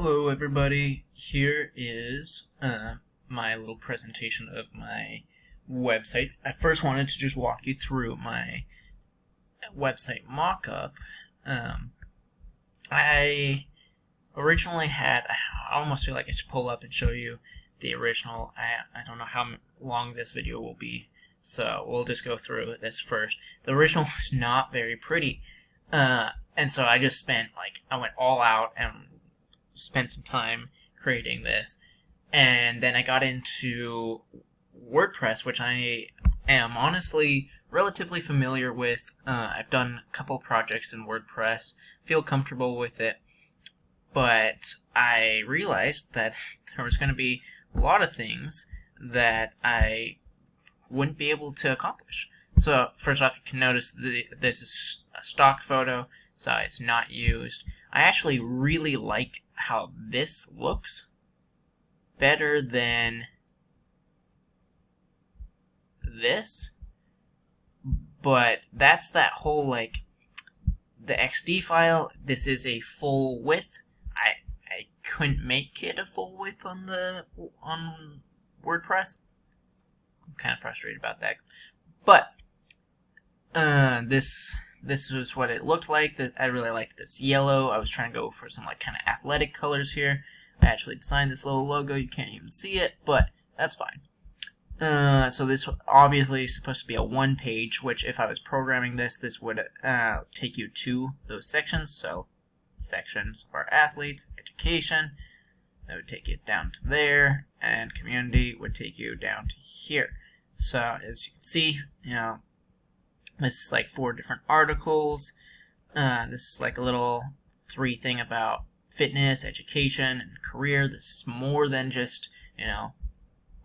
Hello everybody, here is my little presentation of my website. I first wanted to just walk you through my website mock-up. I originally had, I almost feel like I should pull up and show you the original. I don't know how long this video will be, so we'll just go through this first. The original was not very pretty, and so I just spent, I went all out and spent some time creating this, and then I got into WordPress, which I am honestly relatively familiar with. I've done a couple projects in WordPress, feel comfortable with it, but I realized that there was going to be a lot of things that I wouldn't be able to accomplish. So first off, you can notice this is a stock photo, so it's not used. I actually really like how this looks better than this, but that's that whole, the XD file. This is a full width. I couldn't make it a full width on WordPress. I'm kind of frustrated about that, but this was what it looked like. I really liked this yellow. I was trying to go for some kind of athletic colors here. I actually designed this little logo. You can't even see it, but that's fine. So this obviously is supposed to be a one page, which if I was programming this would take you to those sections. So sections are athletes, education, that would take you down to there, and community would take you down to here. So as you can see, this is 4 different articles. This is a little 3 thing about fitness, education, and career. This is more than just,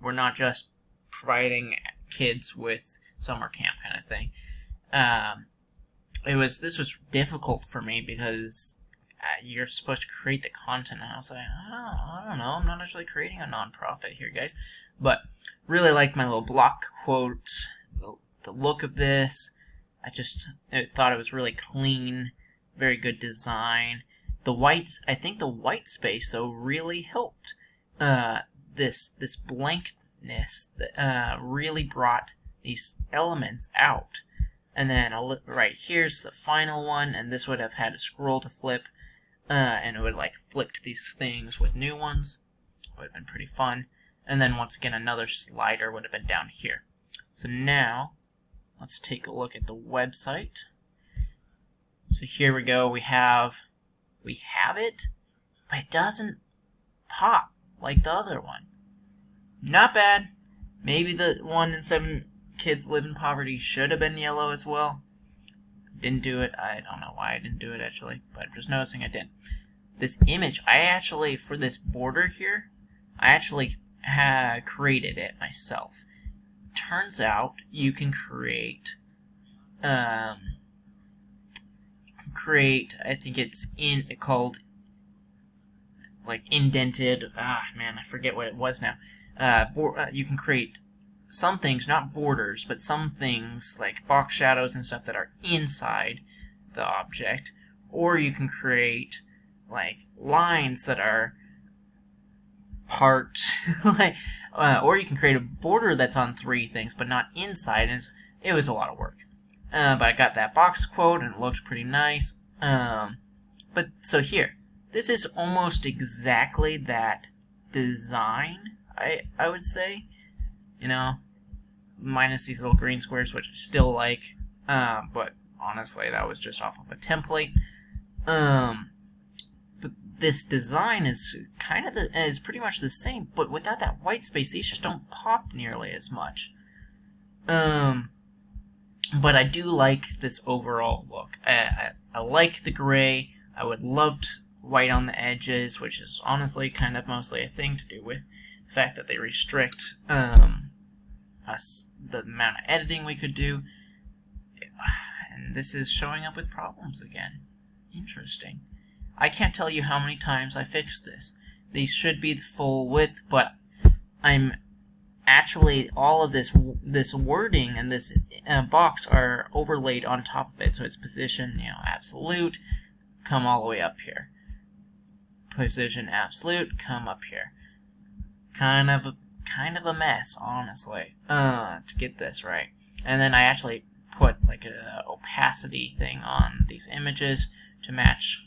we're not just providing kids with summer camp kind of thing. This was difficult for me because you're supposed to create the content, and I was like, I don't know, I'm not actually creating a nonprofit here, guys. But really like my little block quote, the look of this. I thought it was really clean, very good design. I think the white space though really helped. This blankness that really brought these elements out. And then right here's the final one, and this would have had a scroll to flip, and it would flipped these things with new ones. Would have been pretty fun. And then once again another slider would have been down here. So now let's take a look at the website. So here we go. We have it, but it doesn't pop like the other one. Not bad. Maybe the 1 in 7 kids live in poverty should have been yellow as well. Didn't do it. I don't know why I didn't do it actually, but I'm just noticing I didn't. This image, for this border here, I actually created it myself. Turns out you can create I think it's called indented, man, I forget what it was now. You can create some things, not borders, but some things like box shadows and stuff that are inside the object, or you can create lines that are part or you can create a border that's on 3 things but not inside, and it was a lot of work. But I got that box quote and it looked pretty nice. But so here, this is almost exactly that design, I would say, minus these little green squares, which I still like, but honestly that was just off of a template. But this design is is pretty much the same, but without that white space, these just don't pop nearly as much. But I do like this overall look. I like the gray. I would love white on the edges, which is honestly kind of mostly a thing to do with the fact that they restrict us, the amount of editing we could do. And this is showing up with problems again. Interesting. I can't tell you how many times I fixed this. These should be the full width, but I'm actually, all of this wording and this box are overlaid on top of it, so it's position, absolute, come all the way up here. position absolute, come up here. Kind of a mess, honestly, to get this right. And then I actually put like a opacity thing on these images to match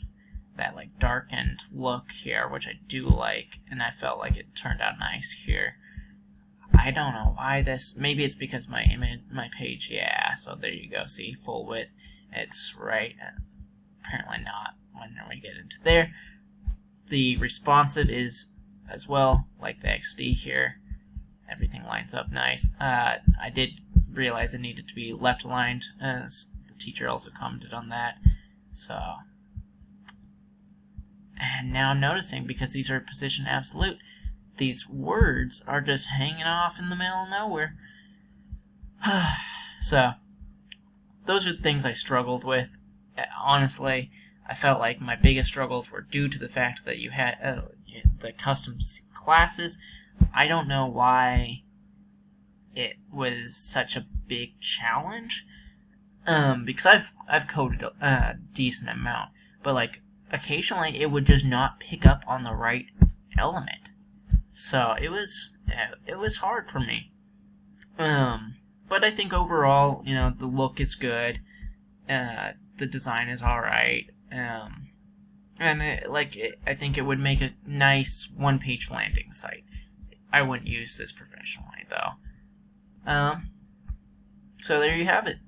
that like darkened look here, which I do like, and I felt like it turned out nice here. I don't know why this, maybe it's because my page, yeah, so there you go, see, full width, it's right, apparently not when we get into there. The responsive is as well, like the XD here, everything lines up nice. I did realize it needed to be left aligned, as the teacher also commented on that, so. And now I'm noticing, because these are position absolute, these words are just hanging off in the middle of nowhere. So, those are the things I struggled with. Honestly, I felt like my biggest struggles were due to the fact that you had the custom classes. I don't know why it was such a big challenge, because I've coded a decent amount, but like occasionally it would just not pick up on the right element. So it was hard for me. But I think overall, you know, the look is good. The design is alright. And I think it would make a nice one-page landing site. I wouldn't use this professionally, though. So there you have it.